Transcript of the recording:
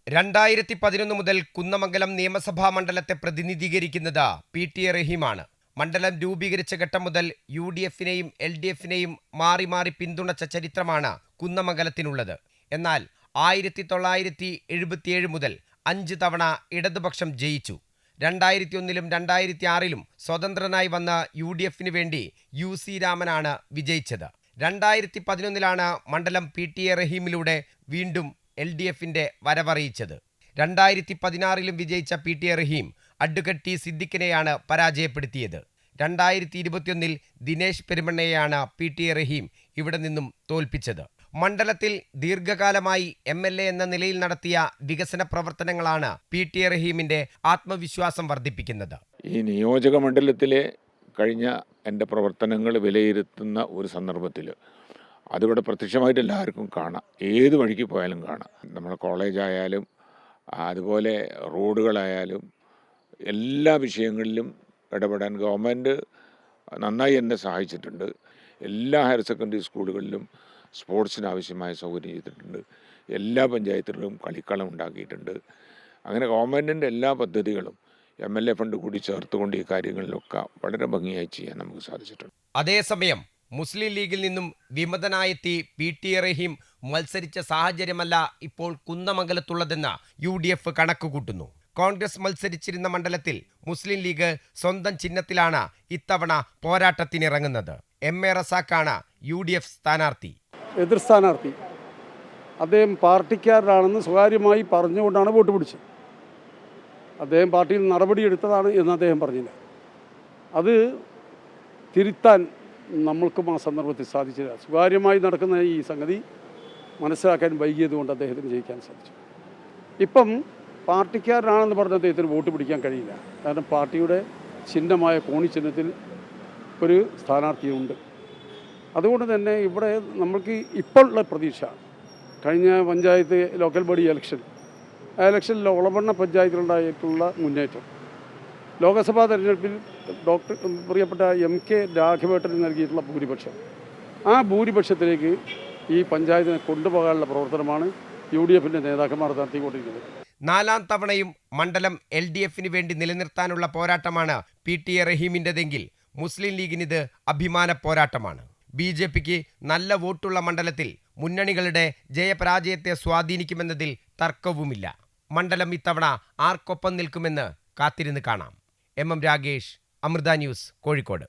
2011 മുതൽ കുന്നമംഗലം നിയമസഭാ മണ്ഡലത്തെ പ്രതിനിധീകരിക്കുന്നത് പി.ടി. റഹീമാണ്. മണ്ഡലം രൂപീകരിച്ച ഘട്ടം മുതൽ UDF-നെയും LDF-നെയും മാറി മാറി പിന്തുണച്ച ചരിത്രമാണ് കുന്നമംഗലത്തിനുള്ളത്. എന്നാൽ 1977 മുതൽ 5 തവണ ഇടതുപക്ഷം ജയിച്ചു. 2001-ലും 2006-ലും സ്വതന്ത്രനായി വന്ന UDF-ന് വേണ്ടി UC രാമനാണ് വിജയിച്ചത്. 2011-ലാണ് മണ്ഡലം പി.ടി. റഹീമിലൂടെ വീണ്ടും LDF-ന്റെ വരവറിയിച്ചത്. 2016-ലും വിജയിച്ച പി.ടി. റഹീം അഡ്വക്കേറ്റ് ടി സിദ്ദിഖിനെയാണ് പരാജയപ്പെടുത്തിയത്. 2021-ൽ ദിനേശ് പെരുമണ്ണയെയാണ് പി.ടി. റഹീം ഇവിടെ നിന്നും തോൽപ്പിച്ചത്. മണ്ഡലത്തിൽ ദീർഘകാലമായി MLA എന്ന നിലയിൽ നടത്തിയ വികസന പ്രവർത്തനങ്ങളാണ് പി.ടി. റഹീമിന്റെ ആത്മവിശ്വാസം വർദ്ധിപ്പിക്കുന്നത്. ഈ നിയോജക മണ്ഡലത്തിലെ കഴിഞ്ഞ എൻ്റെ പ്രവർത്തനങ്ങൾ വിലയിരുത്തുന്ന ഒരു സന്ദർഭത്തിൽ അതിവിടെ പ്രത്യക്ഷമായിട്ട് എല്ലാവർക്കും കാണാം. ഏത് വഴിക്ക് പോയാലും കാണാം. നമ്മുടെ കോളേജായാലും അതുപോലെ റോഡുകളായാലും എല്ലാ വിഷയങ്ങളിലും ഇടപെടാൻ ഗവൺമെൻറ് നന്നായി എന്നെ സഹായിച്ചിട്ടുണ്ട്. എല്ലാ ഹയർ സെക്കൻഡറി സ്കൂളുകളിലും സ്പോർട്സിന് ആവശ്യമായ സൗകര്യം ചെയ്തിട്ടുണ്ട്. എല്ലാ പഞ്ചായത്തുകളിലും കളിക്കളം ഉണ്ടാക്കിയിട്ടുണ്ട്. അങ്ങനെ ഗവൺമെൻറ്റിൻ്റെ എല്ലാ പദ്ധതികളും MLA ഫണ്ട് കൂടി ചേർത്തുകൊണ്ട് ഈ കാര്യങ്ങളിലൊക്കെ വളരെ ഭംഗിയായി ചെയ്യാൻ നമുക്ക് സാധിച്ചിട്ടുണ്ട്. അതേസമയം മുസ്ലിം ലീഗിൽ നിന്നും വിമതനായെത്തി പി.ടി. റഹീം മത്സരിച്ച സാഹചര്യമല്ല ഇപ്പോൾ കുന്നമംഗലത്തുള്ളതെന്ന് UDF കണക്കുകൂട്ടുന്നു. കോൺഗ്രസ് മത്സരിച്ചിരുന്ന മണ്ഡലത്തിൽ മുസ്ലിം ലീഗ് സ്വന്തം ചിഹ്നത്തിലാണ് ഇത്തവണ പോരാട്ടത്തിനിറങ്ങുന്നത്. MA റസാഖാണ് UDF സ്ഥാനാർത്ഥി. എതിർ സ്ഥാനാർത്ഥി അദ്ദേഹം പാർട്ടിക്കാരനാണെന്ന് സ്വകാര്യമായി പറഞ്ഞുകൊണ്ടാണ് വോട്ട് പിടിച്ചത്. അദ്ദേഹം പാർട്ടിയിൽ നടപടിയെടുത്തതാണ് എന്ന് അദ്ദേഹം പറഞ്ഞില്ല. അത് തിരുത്താൻ നമ്മൾക്കും ആ സന്ദർഭത്തിൽ സാധിച്ചില്ല. സ്വകാര്യമായി നടക്കുന്ന ഈ സംഗതി മനസ്സിലാക്കാൻ വൈകിയതുകൊണ്ട് അദ്ദേഹത്തിന് ജയിക്കാൻ സാധിച്ചു. ഇപ്പം പാർട്ടിക്കാരനാണെന്ന് പറഞ്ഞ അദ്ദേഹത്തിന് വോട്ട് പിടിക്കാൻ കഴിയില്ല. കാരണം പാർട്ടിയുടെ ചിഹ്നമായ കോണി ചിഹ്നത്തിൽ ഒരു സ്ഥാനാർത്ഥിയുണ്ട്. അതുകൊണ്ട് തന്നെ ഇവിടെ നമ്മൾക്ക് ഇപ്പോഴുള്ള പ്രതീക്ഷ കഴിഞ്ഞ പഞ്ചായത്ത് ലോക്കൽ ബോഡി ഇലക്ഷനിൽ ഒളവണ്ണ പഞ്ചായത്തിലുണ്ടായിട്ടുള്ള മുന്നേറ്റം, ലോക്സഭാ തെരഞ്ഞെടുപ്പിൽ പ്രിയപ്പെട്ട MK രാഘവേട്ടന് നൽകിയിട്ടുള്ള ഭൂരിപക്ഷം, ആ ഭൂരിപക്ഷത്തിലേക്ക് ഈ പഞ്ചായത്തിനെ കൊണ്ടുപോകാനുള്ള പ്രവർത്തനമാണ് UDF-ന്റെ നേതാക്കന്മാർ നടത്തിക്കൊണ്ടിരിക്കുന്നത്. 4ാം തവണയും മണ്ഡലം LDF-ന് വേണ്ടി നിലനിർത്താനുള്ള പോരാട്ടമാണ് പി.ടി. റഹീമിൻ്റെതെങ്കിൽ മുസ്ലിം ലീഗിനിത് അഭിമാന പോരാട്ടമാണ്. BJP-ക്ക് നല്ല വോട്ടുള്ള മണ്ഡലത്തിൽ മുന്നണികളുടെ ജയപരാജയത്തെ സ്വാധീനിക്കുമെന്നതിൽ തർക്കവുമില്ല. മണ്ഡലം ഇത്തവണ ആർക്കൊപ്പം നിൽക്കുമെന്ന് കാത്തിരുന്ന് കാണാം. MM Ragesh, Amrita news, Kozhikode.